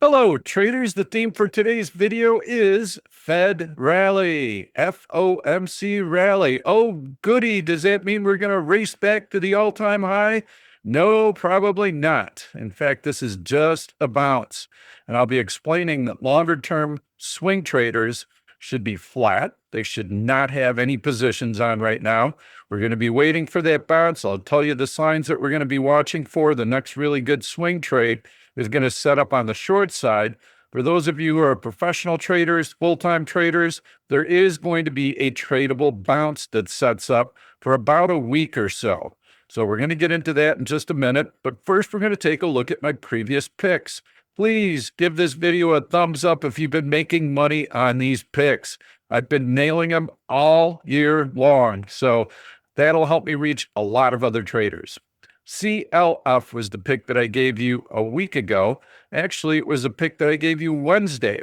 Hello, traders. The theme for today's video is Fed Rally, FOMC Rally. Oh, goody. Does that mean we're going to race back to the all-time high? No, probably not. In fact, this is just a bounce. And I'll be explaining that longer-term swing traders should be flat. They should not have any positions on right now. We're going to be waiting for that bounce. I'll tell you the signs that we're going to be watching for. The next really good swing trade is going to set up on the short side. For those of you who are professional traders, full-time traders, there is going to be a tradable bounce that sets up for about a week or so. So we're going to get into that in just a minute. But first, we're going to take a look at my previous picks. Please give this video a thumbs up if you've been making money on these picks. I've been nailing them all year long. So that'll help me reach a lot of other traders. CLF was the pick that I gave you a week ago. Actually, it was a pick that I gave you Wednesday.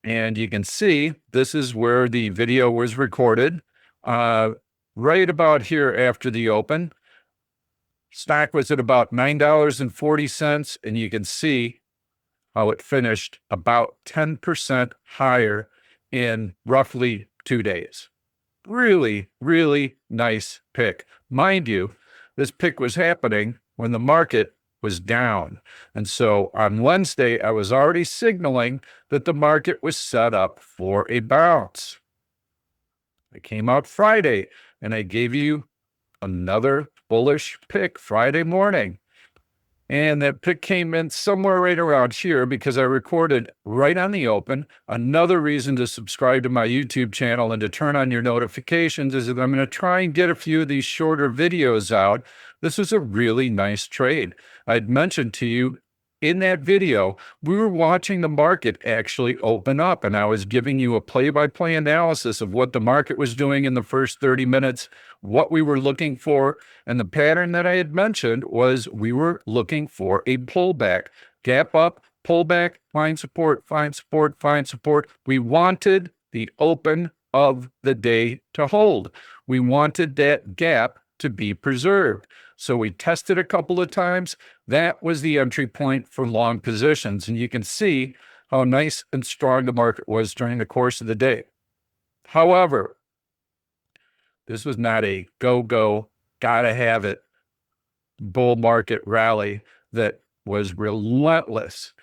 And you can see this is where the video was recorded, right about here after the open. Stock was at about $9.40, and you can see how it finished about 10% higher in roughly 2 days. Really, really nice pick. Mind you, this pick was happening when the market was down. And so on Wednesday, I was already signaling that the market was set up for a bounce. I came out Friday and I gave you another bullish pick Friday morning. And that pick came in somewhere right around here because I recorded right on the open. Another reason to subscribe to my YouTube channel and to turn on your notifications is that I'm going to try and get a few of these shorter videos out. This was a really nice trade. I'd mentioned to you in that video, we were watching the market actually open up, and I was giving you a play-by-play analysis of what the market was doing in the first 30 minutes, what we were looking for, and the pattern that I had mentioned was we were looking for a pullback. Gap up, pullback, find support, find support, find support. We wanted the open of the day to hold. We wanted that gap to be preserved. So we tested a couple of times. That was the entry point for long positions. And you can see how nice and strong the market was during the course of the day. However, this was not a go, gotta have it bull market rally that was relentless.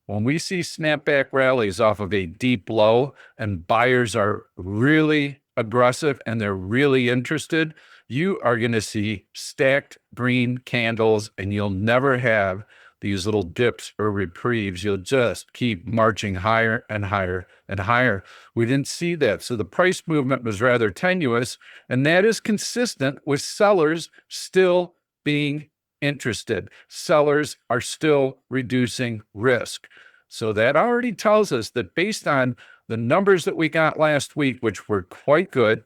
When we see snapback rallies off of a deep low and buyers are really aggressive and they're really interested, you are going to see stacked green candles and you'll never have these little dips or reprieves. You'll just keep marching higher and higher and higher. We didn't see that. So the price movement was rather tenuous, and that is consistent with sellers still being interested. Sellers are still reducing risk. So that already tells us that based on the numbers that we got last week, which were quite good,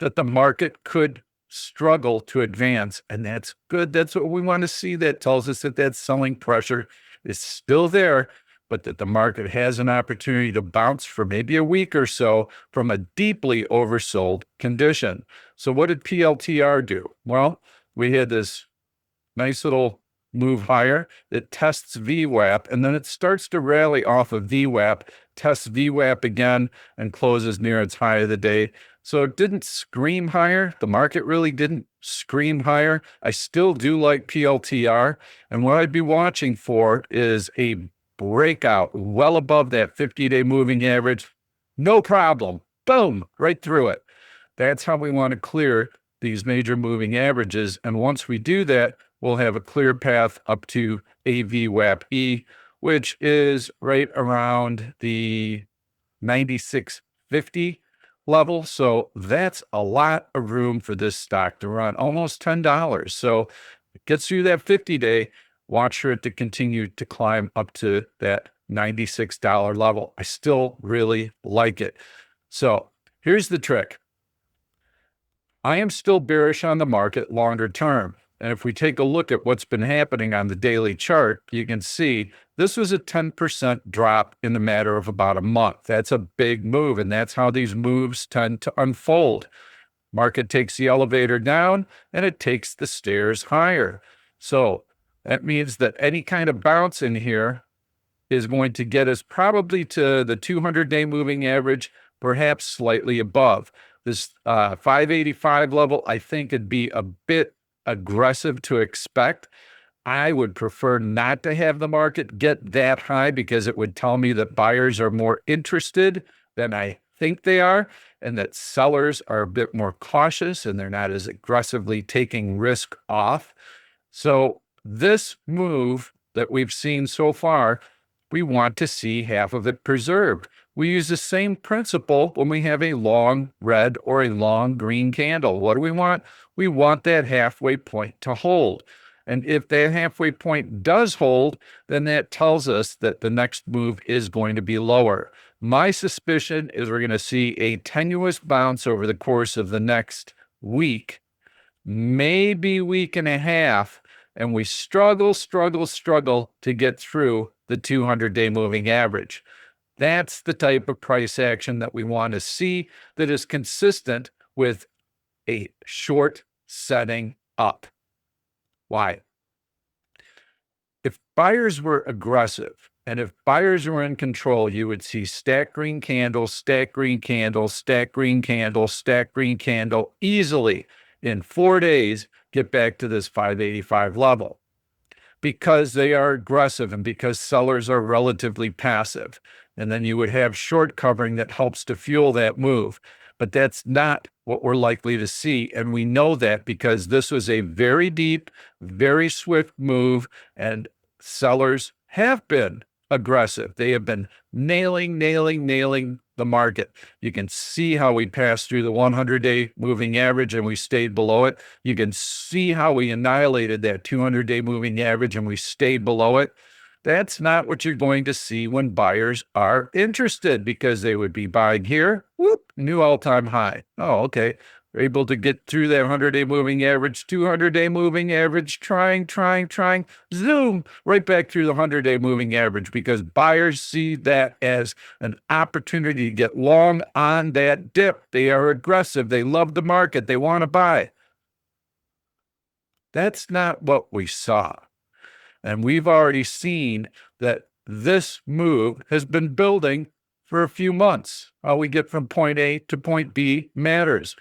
that the market could struggle to advance. And that's good. That's what we want to see. That tells us that that selling pressure is still there, but that the market has an opportunity to bounce for maybe a week or so from a deeply oversold condition. So what did PLTR do? Well, we had this nice little move higher. It tests VWAP, and then it starts to rally off of VWAP, tests VWAP again, and closes near its high of the day. So it didn't scream higher. The market really didn't scream higher. I still do like PLTR. And what I'd be watching for is a breakout well above that 50-day moving average. No problem. Boom, right through it. That's how we want to clear these major moving averages. And once we do that, we'll have a clear path up to a VWAP-E, which is right around the 96.50 level. So that's a lot of room for this stock to run, almost $10. So it gets through that 50-day, watch for it to continue to climb up to that $96 level. I still really like it. So here's the trick. I am still bearish on the market longer term. And if we take a look at what's been happening on the daily chart, you can see this was a 10% drop in the matter of about a month. That's a big move, and that's how these moves tend to unfold. Market takes the elevator down, and it takes the stairs higher. So that means that any kind of bounce in here is going to get us probably to the 200-day moving average, perhaps slightly above. This 585 level, I think it'd be a bit aggressive to expect. I would prefer not to have the market get that high because it would tell me that buyers are more interested than I think they are, and that sellers are a bit more cautious and they're not as aggressively taking risk off. So this move that we've seen so far, we want to see half of it preserved. We use the same principle when we have a long red or a long green candle. What do we want? We want that halfway point to hold. And if that halfway point does hold, then that tells us that the next move is going to be lower. My suspicion is we're going to see a tenuous bounce over the course of the next week, maybe week and a half, and we struggle to get through the 200-day moving average. That's the type of price action that we want to see that is consistent with a short setting up. Why? If buyers were aggressive and if buyers were in control, you would see stack green candle, stack green candle, stack green candle, stack green candle easily in 4 days get back to this 585 level because they are aggressive and because sellers are relatively passive. And then you would have short covering that helps to fuel that move. But that's not what we're likely to see. And we know that because this was a very deep, very swift move, and sellers have been aggressive. They have been nailing the market. You can see how we passed through the 100-day moving average and we stayed below it. You can see how we annihilated that 200-day moving average and we stayed below it. That's not what you're going to see when buyers are interested because they would be buying here, whoop, new all-time high. Oh, okay. They're able to get through that 100-day moving average, 200-day moving average, trying, zoom, right back through the 100-day moving average because buyers see that as an opportunity to get long on that dip. They are aggressive. They love the market. They want to buy. That's not what we saw. And we've already seen that this move has been building for a few months. How we get from point A to point B matters.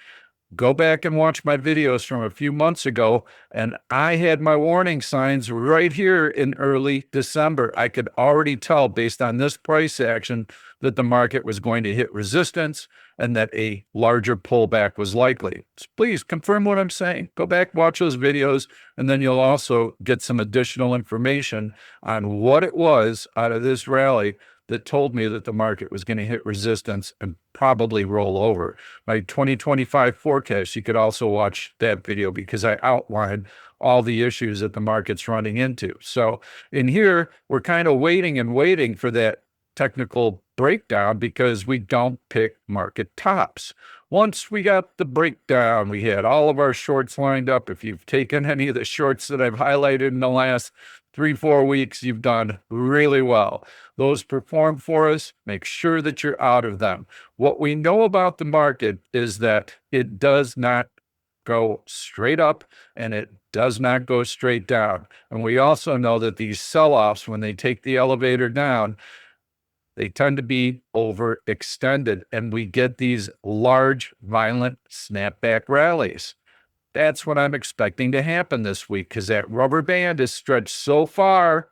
Go back and watch my videos from a few months ago, and I had my warning signs right here in early December. I could already tell based on this price action that the market was going to hit resistance and that a larger pullback was likely. So please confirm what I'm saying. Go back, watch those videos, and then you'll also get some additional information on what it was out of this rally that told me that the market was going to hit resistance and probably roll over. My 2025 forecast, you could also watch that video because I outlined all the issues that the market's running into. So in here, we're kind of waiting for that technical breakdown because we don't pick market tops. Once we got the breakdown, we had all of our shorts lined up. If you've taken any of the shorts that I've highlighted in the last 3-4 weeks, you've done really well. Those perform for us. Make sure that you're out of them. What we know about the market is that it does not go straight up and it does not go straight down. And we also know that these sell-offs, when they take the elevator down, they tend to be overextended and we get these large, violent snapback rallies. That's what I'm expecting to happen this week because that rubber band is stretched so far.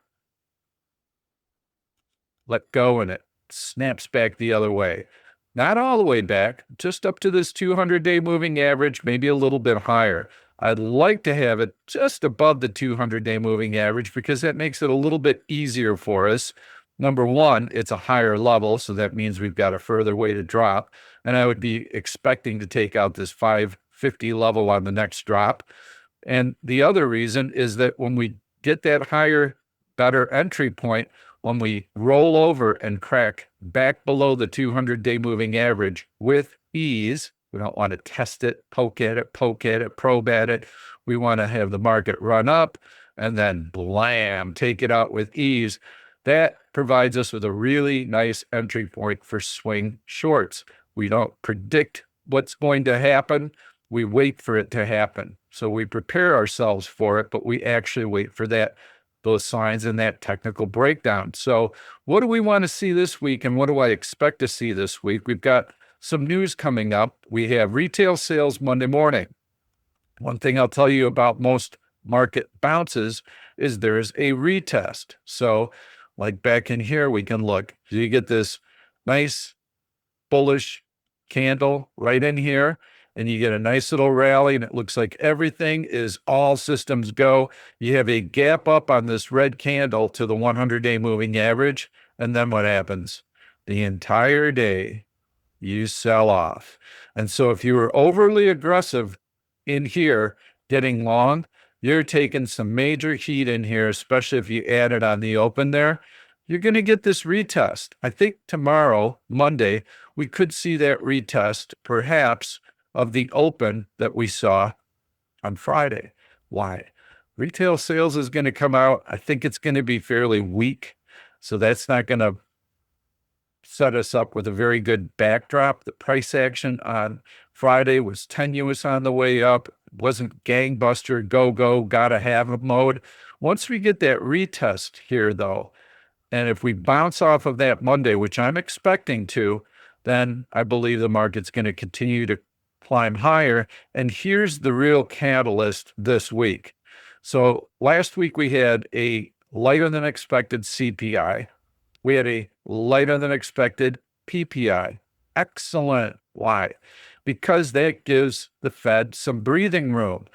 Let go and it snaps back the other way. Not all the way back, just up to this 200-day moving average, maybe a little bit higher. I'd like to have it just above the 200-day moving average because that makes it a little bit easier for us. Number one, it's a higher level, so that means we've got a further way to drop. And I would be expecting to take out this 550 level on the next drop. And the other reason is that when we get that higher, better entry point, when we roll over and crack back below the 200-day moving average with ease, we don't want to test it, poke at it, probe at it. We want to have the market run up and then blam, take it out with ease. That provides us with a really nice entry point for swing shorts. We don't predict what's going to happen. We wait for it to happen. So we prepare ourselves for it, but we actually wait for that those signs in that technical breakdown. So what do we want to see this week, and what do I expect to see this week? We've got some news coming up. We have retail sales Monday morning. One thing I'll tell you about most market bounces is there's a retest. So like back in here, we can look. So you get this nice bullish candle right in here, and you get a nice little rally, and it looks like everything is all systems go. You have a gap up on this red candle to the 100-day moving average, and then what happens? The entire day, you sell off. And so if you were overly aggressive in here getting long, you're taking some major heat in here, especially if you add it on the open there. You're going to get this retest. I think tomorrow, Monday, we could see that retest, perhaps, of the open that we saw on Friday. Why? Retail sales is going to come out. I think it's going to be fairly weak. So that's not going to set us up with a very good backdrop. The price action on Friday was tenuous on the way up. It wasn't gangbuster, go, gotta have a mode. Once we get that retest here, though, and if we bounce off of that Monday, which I'm expecting to, then I believe the market's going to continue to climb higher. And here's the real catalyst this week. So last week we had a lighter than expected CPI. We had a lighter than expected PPI. Excellent. Why? Because that gives the Fed some breathing room.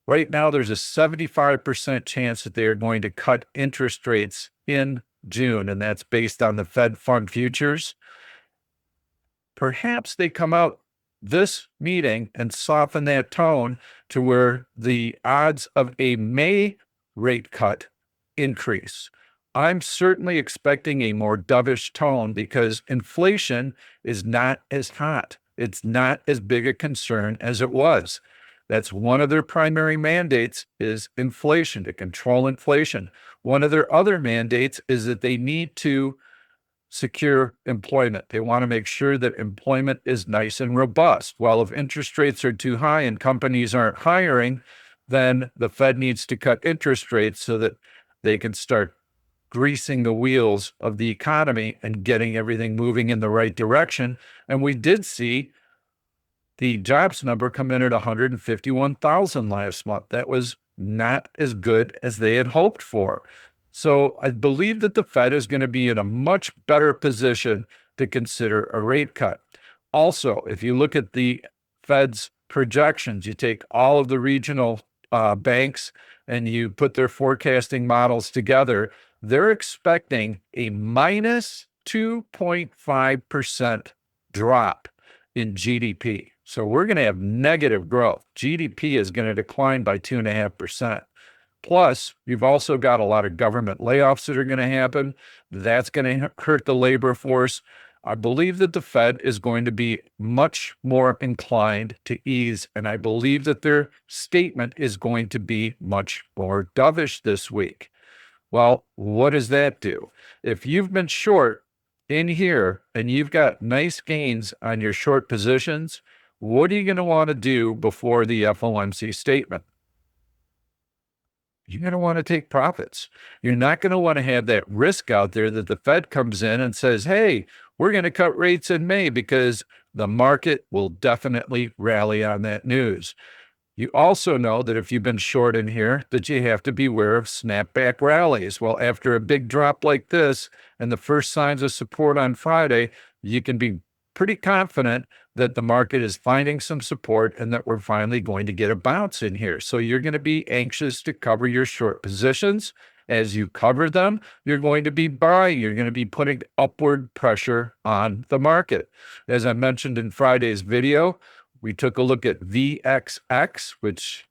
Right now, there's a 75% chance that they are going to cut interest rates in June, and that's based on the Fed Fund futures. Perhaps they come out this meeting and soften that tone to where the odds of a May rate cut increase. I'm certainly expecting a more dovish tone because inflation is not as hot. It's not as big a concern as it was. That's one of their primary mandates is inflation, to control inflation. One of their other mandates is that they need to secure employment. They want to make sure that employment is nice and robust. Well, if interest rates are too high and companies aren't hiring, then the Fed needs to cut interest rates so that they can start greasing the wheels of the economy and getting everything moving in the right direction. And we did see the jobs number come in at 151,000 last month. That was not as good as they had hoped for. So I believe that the Fed is going to be in a much better position to consider a rate cut. Also, if you look at the Fed's projections, you take all of the regional banks and you put their forecasting models together, they're expecting a minus 2.5% drop in GDP. So we're going to have negative growth. GDP is going to decline by 2.5%. Plus, you've also got a lot of government layoffs that are going to happen. That's going to hurt the labor force. I believe that the Fed is going to be much more inclined to ease, and I believe that their statement is going to be much more dovish this week. Well, what does that do? If you've been short in here and you've got nice gains on your short positions, what are you going to want to do before the FOMC statement? You're going to want to take profits. You're not going to want to have that risk out there that the Fed comes in and says, hey, we're going to cut rates in May, because the market will definitely rally on that news. You also know that if you've been short in here, that you have to beware of snapback rallies. Well, after a big drop like this and the first signs of support on Friday, you can be pretty confident that the market is finding some support and that we're finally going to get a bounce in here. So you're going to be anxious to cover your short positions. As you cover them, you're going to be buying. You're going to be putting upward pressure on the market. As I mentioned in Friday's video, we took a look at VXX, which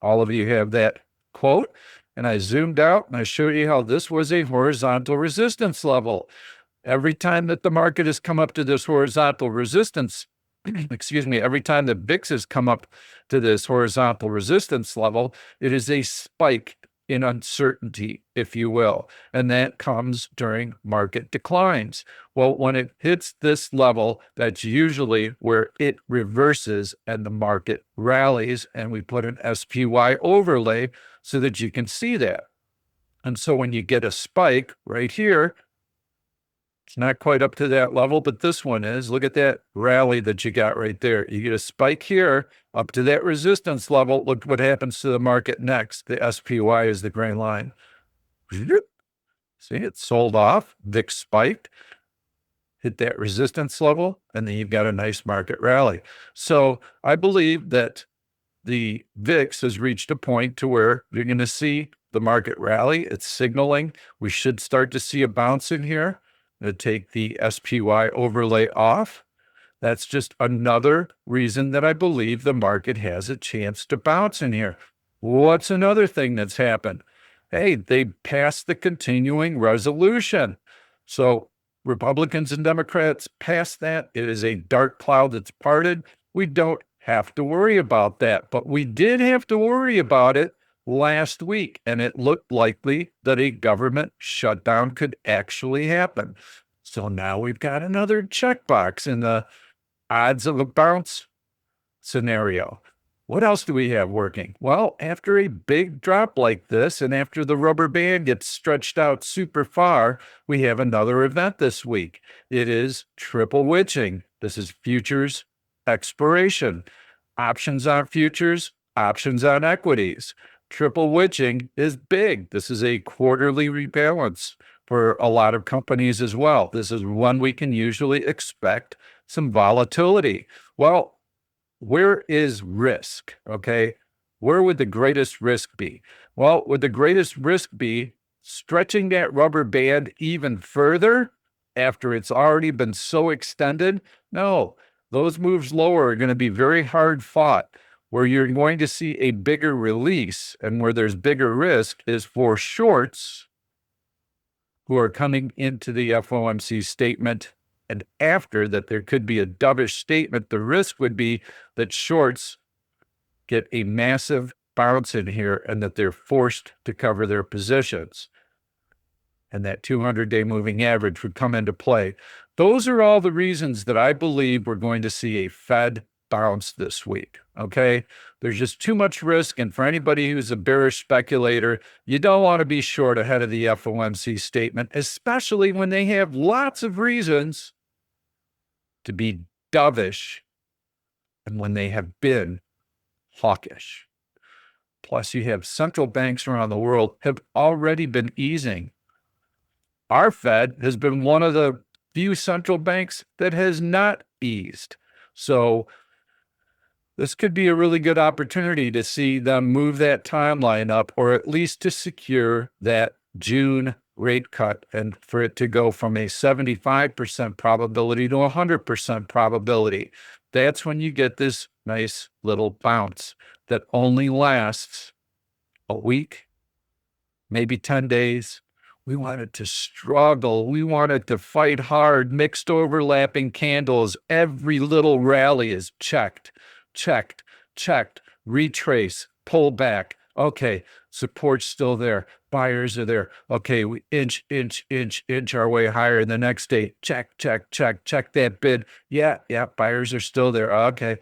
all of you have that quote, and I zoomed out and I showed you how this was a horizontal resistance level. Every time that the market has come up to this horizontal resistance, every time the VIX has come up to this horizontal resistance level, it is a spike in uncertainty, if you will. And that comes during market declines. Well, when it hits this level, that's usually where it reverses and the market rallies. And we put an SPY overlay so that you can see that. And so when you get a spike right here, it's not quite up to that level, but this one is. Look at that rally that you got right there. You get a spike here up to that resistance level. Look what happens to the market next. The SPY is the gray line. See, it sold off. VIX spiked, hit that resistance level, and then you've got a nice market rally. So I believe that the VIX has reached a point to where you're going to see the market rally. It's signaling we should start to see a bounce in here. To take the SPY overlay off. That's just another reason that I believe the market has a chance to bounce in here. What's another thing that's happened? Hey, they passed the continuing resolution. So Republicans and Democrats passed that. It is a dark cloud that's parted. We don't have to worry about that, but we did have to worry about it last week, and it looked likely that a government shutdown could actually happen. So now we've got another checkbox in the odds of a bounce scenario. What else do we have working? Well, after a big drop like this, and after the rubber band gets stretched out super far, we have another event this week. It is triple witching. This is futures expiration. Options on futures, options on equities. Triple witching is big. This is a quarterly rebalance for a lot of companies as well. This is one we can usually expect some volatility. Well, where is risk? Okay. Where would the greatest risk be? Well, would the greatest risk be stretching that rubber band even further after it's already been so extended? No, those moves lower are going to be very hard fought. Where you're going to see a bigger release and where there's bigger risk is for shorts who are coming into the FOMC statement. And after that, there could be a dovish statement. The risk would be that shorts get a massive bounce in here and that they're forced to cover their positions. And that 200-day moving average would come into play. Those are all the reasons that I believe we're going to see a Fed bounce this week. Okay. There's just too much risk. And for anybody who's a bearish speculator, you don't want to be short ahead of the FOMC statement, especially when they have lots of reasons to be dovish and when they have been hawkish. Plus, you have central banks around the world have already been easing. Our Fed has been one of the few central banks that has not eased. So this could be a really good opportunity to see them move that timeline up, or at least to secure that June rate cut and for it to go from a 75% probability to 100% probability. That's when you get this nice little bounce that only lasts a week, maybe 10 days. We want it to struggle. We want it to fight hard, mixed overlapping candles. Every little rally is checked, retrace, pull back. Okay, support's still there. Buyers are there. Okay, we inch our way higher. The next day, check that bid. Yeah, buyers are still there. Okay,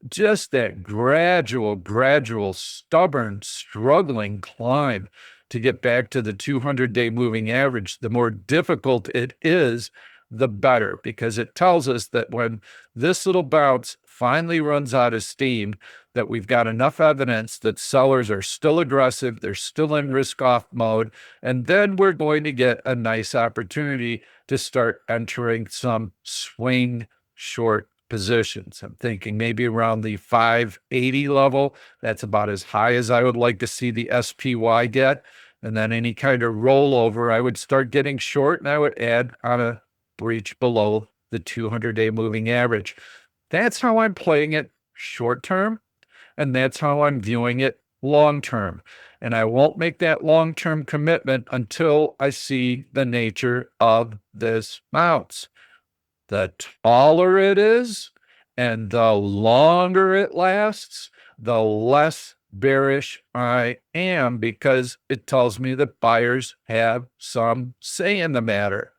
just that gradual, stubborn, struggling climb to get back to the 200-day moving average. The more difficult it is, the better, because it tells us that when this little bounce finally runs out of steam, that we've got enough evidence that sellers are still aggressive, they're still in risk-off mode, and then we're going to get a nice opportunity to start entering some swing short positions. I'm thinking maybe around the 580 level. That's about as high as I would like to see the SPY get. And then any kind of rollover, I would start getting short, and I would add on a breach below the 200-day moving average. That's how I'm playing it short term, and that's how I'm viewing it long term. And I won't make that long-term commitment until I see the nature of this bounce. The taller it is and the longer it lasts, the less bearish I am, because it tells me that buyers have some say in the matter.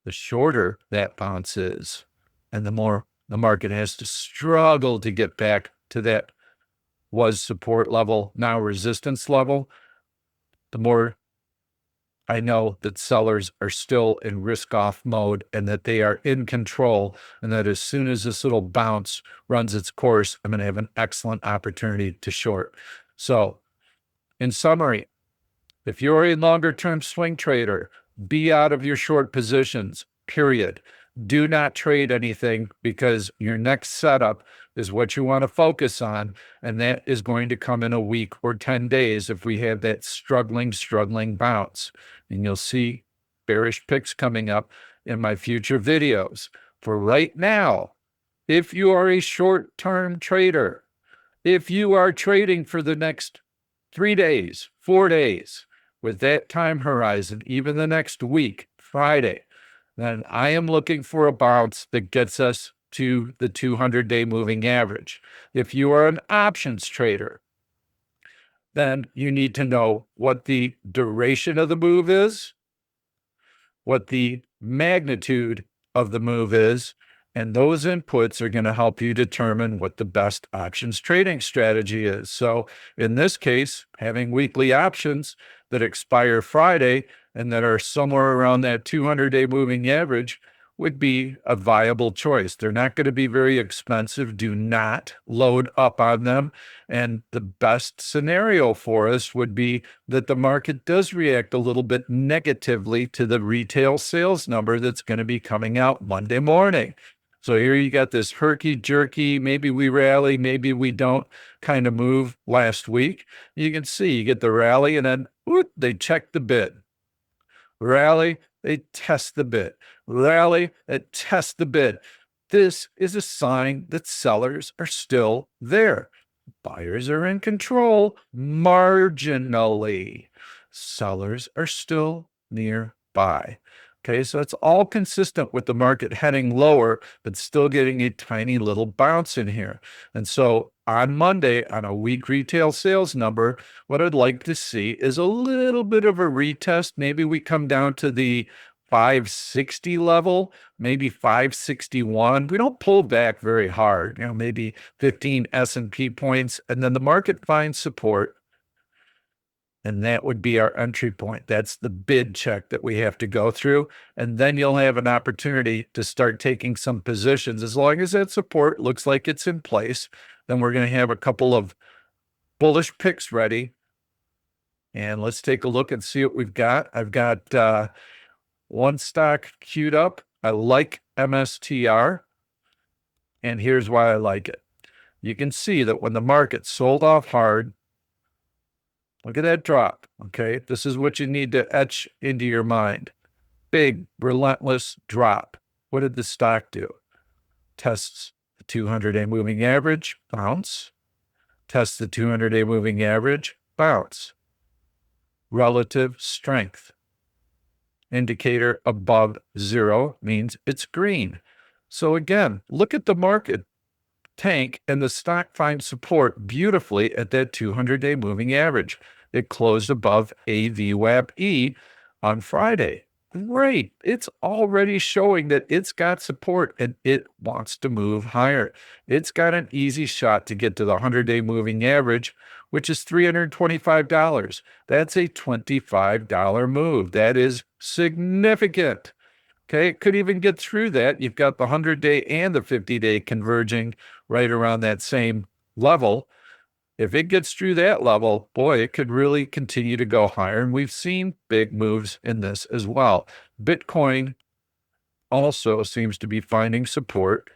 The shorter that bounce is, and the more the market has to struggle to get back to that was support level, now resistance level, the more I know that sellers are still in risk off mode and that they are in control, and that as soon as this little bounce runs its course, I'm going to have an excellent opportunity to short. So, in summary, if you're a longer term swing trader, be out of your short positions, period. Do not trade anything, because your next setup is what you want to focus on. And that is going to come in a week or 10 days if we have that struggling bounce. And you'll see bearish picks coming up in my future videos. For right now, if you are a short term trader, if you are trading for the next 3 days, 4 days, with that time horizon, even the next week, Friday, then I am looking for a bounce that gets us to the 200-day moving average. If you are an options trader, then you need to know what the duration of the move is, what the magnitude of the move is, and those inputs are going to help you determine what the best options trading strategy is. So in this case, having weekly options that expire Friday and that are somewhere around that 200-day moving average would be a viable choice. They're not going to be very expensive. Do not load up on them. And the best scenario for us would be that the market does react a little bit negatively to the retail sales number that's going to be coming out Monday morning. So here you got this herky-jerky, maybe we rally, maybe we don't kind of move last week. You can see you get the rally and then they check the bid. Rally, they test the bid. Rally, they test the bid. This is a sign that sellers are still there. Buyers are in control marginally. Sellers are still nearby. Okay, so it's all consistent with the market heading lower, but still getting a tiny little bounce in here. And so on Monday, on a weak retail sales number, what I'd like to see is a little bit of a retest. Maybe we come down to the 560 level, maybe 561. We don't pull back very hard, maybe 15 S&P points, and then the market finds support. And that would be our entry point. That's the bid check that we have to go through. And then you'll have an opportunity to start taking some positions. As long as that support looks like it's in place, then we're going to have a couple of bullish picks ready. And let's take a look and see what we've got. I've got one stock queued up. I like MSTR. And here's why I like it. You can see that when the market sold off hard, look at that drop, okay? This is what you need to etch into your mind. Big, relentless drop. What did the stock do? Tests the 200-day moving average, bounce. Tests the 200-day moving average, bounce. Relative strength. Indicator above 0 means it's green. So again, look at the market tank, and the stock finds support beautifully at that 200-day moving average. It closed above a VWAP-E on Friday. Great. It's already showing that it's got support and it wants to move higher. It's got an easy shot to get to the 100-day moving average, which is $325. That's a $25 move. That is significant. Okay, it could even get through that. You've got the 100-day and the 50-day converging right around that same level. If it gets through that level, boy, it could really continue to go higher. And we've seen big moves in this as well. Bitcoin also seems to be finding support,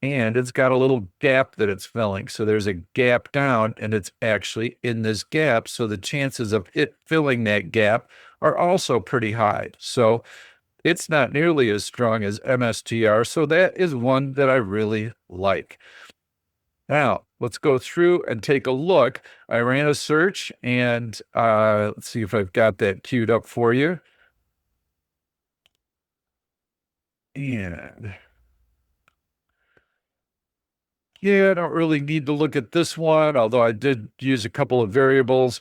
and it's got a little gap that it's filling. So there's a gap down, and it's actually in this gap. So the chances of it filling that gap are also pretty high. So it's not nearly as strong as MSTR, so that is one that I really like. Now, let's go through and take a look. I ran a search, and let's see if I've got that queued up for you. And yeah, I don't really need to look at this one, although I did use a couple of variables.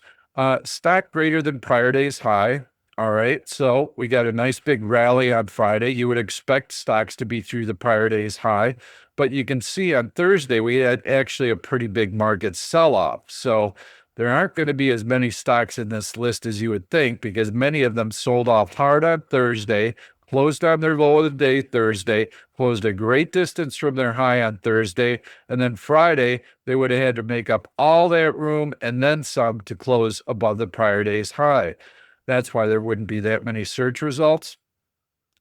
Stock greater than prior day's high. All right. So we got a nice big rally on Friday. You would expect stocks to be through the prior day's high, but you can see on Thursday, we had actually a pretty big market sell off. So there aren't going to be as many stocks in this list as you would think because many of them sold off hard on Thursday, closed on their low of the day Thursday, closed a great distance from their high on Thursday. And then Friday, they would have had to make up all that room and then some to close above the prior day's high. That's why there wouldn't be that many search results.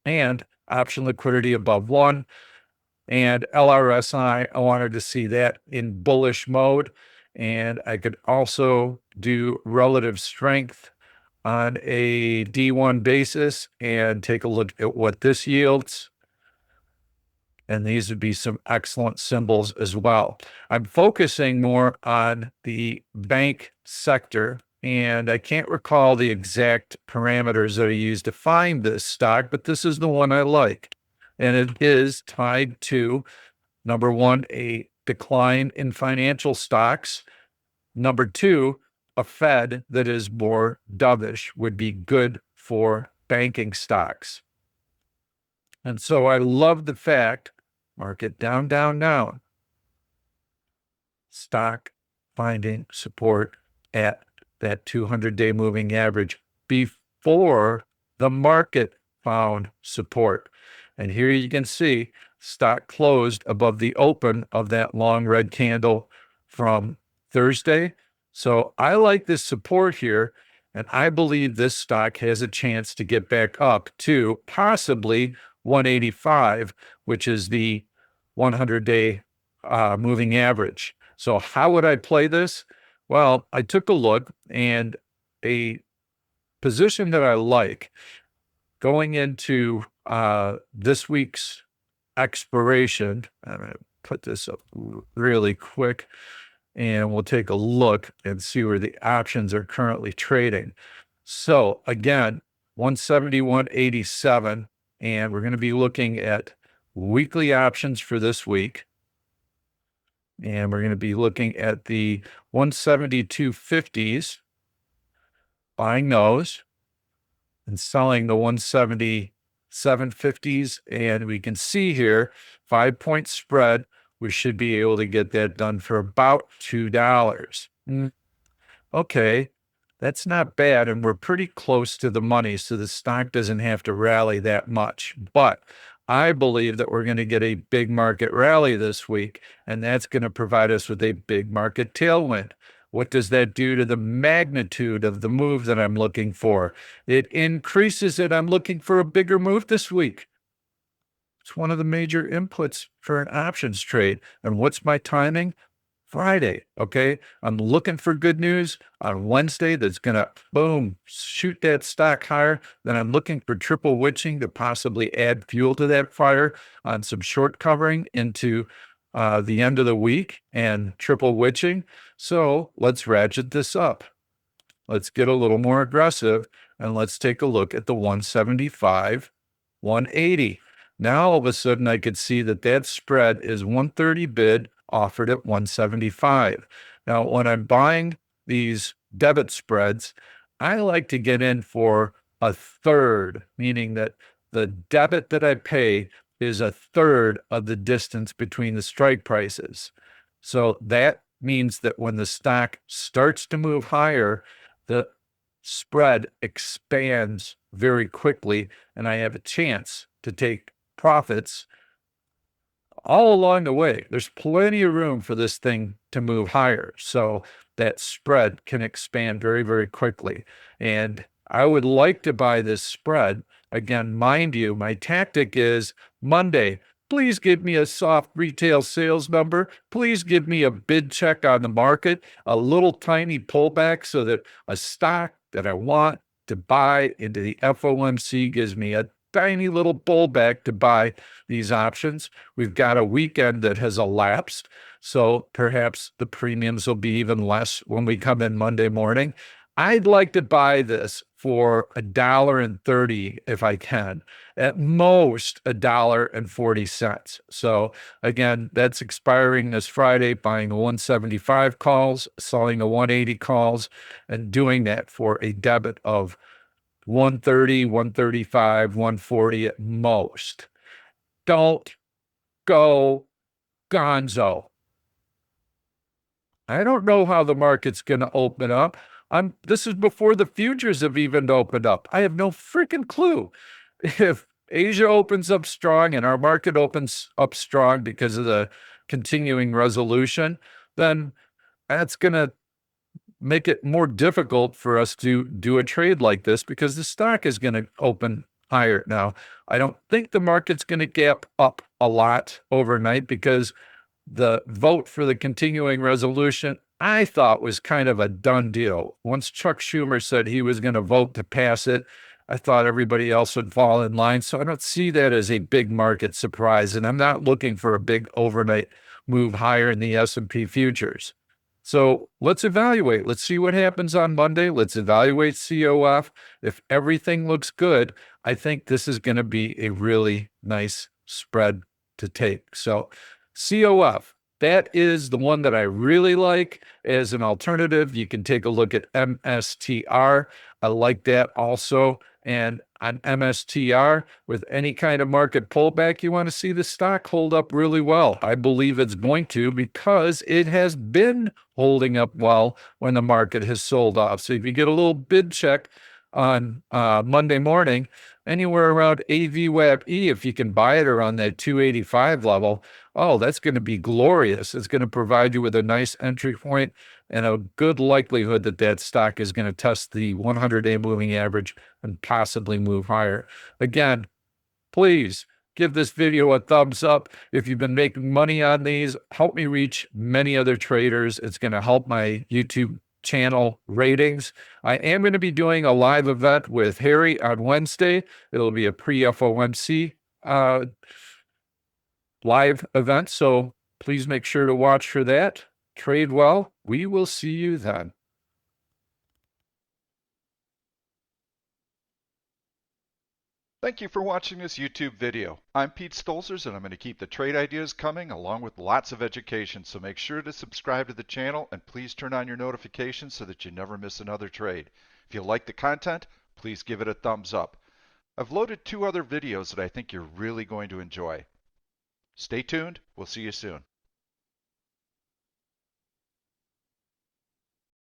And option liquidity above 1. And LRSI, I wanted to see that in bullish mode. And I could also do relative strength on a D1 basis and take a look at what this yields. And these would be some excellent symbols as well. I'm focusing more on the bank sector, and I can't recall the exact parameters that I used to find this stock, but this is the one I like. And it is tied to, number one, a decline in financial stocks. Number two, a Fed that is more dovish would be good for banking stocks. And so I love the fact, market down, down, down, stock finding support at that 200-day moving average before the market found support. And here you can see stock closed above the open of that long red candle from Thursday. So I like this support here, and I believe this stock has a chance to get back up to possibly 185, which is the 100-day moving average. So how would I play this? Well, I took a look, and a position that I like going into this week's expiration, I'm going to put this up really quick, and we'll take a look and see where the options are currently trading. So again, 171.87, and we're going to be looking at weekly options for this week. And we're going to be looking at the 172.50s, buying those and selling the 177.50s. And we can see here, 5-point spread. We should be able to get that done for about $2. Okay, that's not bad. And we're pretty close to the money, so the stock doesn't have to rally that much. But I believe that we're going to get a big market rally this week, and that's going to provide us with a big market tailwind. What does that do to the magnitude of the move that I'm looking for? It increases it. I'm looking for a bigger move this week. It's one of the major inputs for an options trade. And what's my timing? Friday. Okay. I'm looking for good news on Wednesday that's going to, boom, shoot that stock higher. Then I'm looking for triple witching to possibly add fuel to that fire on some short covering into the end of the week and triple witching. So let's ratchet this up. Let's get a little more aggressive, and let's take a look at the 175, 180. Now all of a sudden I could see that that spread is 130 bid offered at 175. Now, when I'm buying these debit spreads, I like to get in for a third, meaning that the debit that I pay is a third of the distance between the strike prices. So that means that when the stock starts to move higher, the spread expands very quickly, and I have a chance to take profits all along the way. There's plenty of room for this thing to move higher. So that spread can expand very, very quickly. And I would like to buy this spread. Again, mind you, my tactic is Monday, please give me a soft retail sales number. Please give me a bid check on the market, a little tiny pullback so that a stock that I want to buy into the FOMC gives me a tiny little pullback to buy these options. We've got a weekend that has elapsed, so perhaps the premiums will be even less when we come in Monday morning. I'd like to buy this for $1.30 if I can, at most $1.40. So again, that's expiring this Friday, buying the 175 calls, selling the 180 calls, and doing that for a debit of 130, 135, 140 at most. Don't go gonzo. I don't know how the market's going to open up. This is before the futures have even opened up. I have no freaking clue. If Asia opens up strong and our market opens up strong because of the continuing resolution, then that's going to make it more difficult for us to do a trade like this because the stock is going to open higher. Now, I don't think the market's going to gap up a lot overnight because the vote for the continuing resolution, I thought was kind of a done deal. Once Chuck Schumer said he was going to vote to pass it, I thought everybody else would fall in line. So I don't see that as a big market surprise. And I'm not looking for a big overnight move higher in the S&P futures. So let's evaluate. Let's see what happens on Monday. Let's evaluate COF. If everything looks good, I think this is going to be a really nice spread to take. So COF, that is the one that I really like as an alternative. You can take a look at MSTR. I like that also. And on MSTR, with any kind of market pullback, you want to see the stock hold up really well. I believe it's going to because it has been holding up well when the market has sold off. So if you get a little bid check on Monday morning, anywhere around AVWAP-E, if you can buy it around that 285 level, oh, that's going to be glorious. It's going to provide you with a nice entry point and a good likelihood that that stock is going to test the 100-day moving average and possibly move higher. Again, please give this video a thumbs up. If you've been making money on these, help me reach many other traders. It's going to help my YouTube channel ratings. I am going to be doing a live event with Harry on Wednesday. It'll be a pre-FOMC live event, so please make sure to watch for that. Trade well. We will see you then. Thank you for watching this YouTube video. I'm Pete Stolzers, and I'm going to keep the trade ideas coming along with lots of education, so make sure to subscribe to the channel and please turn on your notifications so that you never miss another trade. If you like the content, please give it a thumbs up. I've loaded 2 other videos that I think you're really going to enjoy. Stay tuned. We'll see you soon.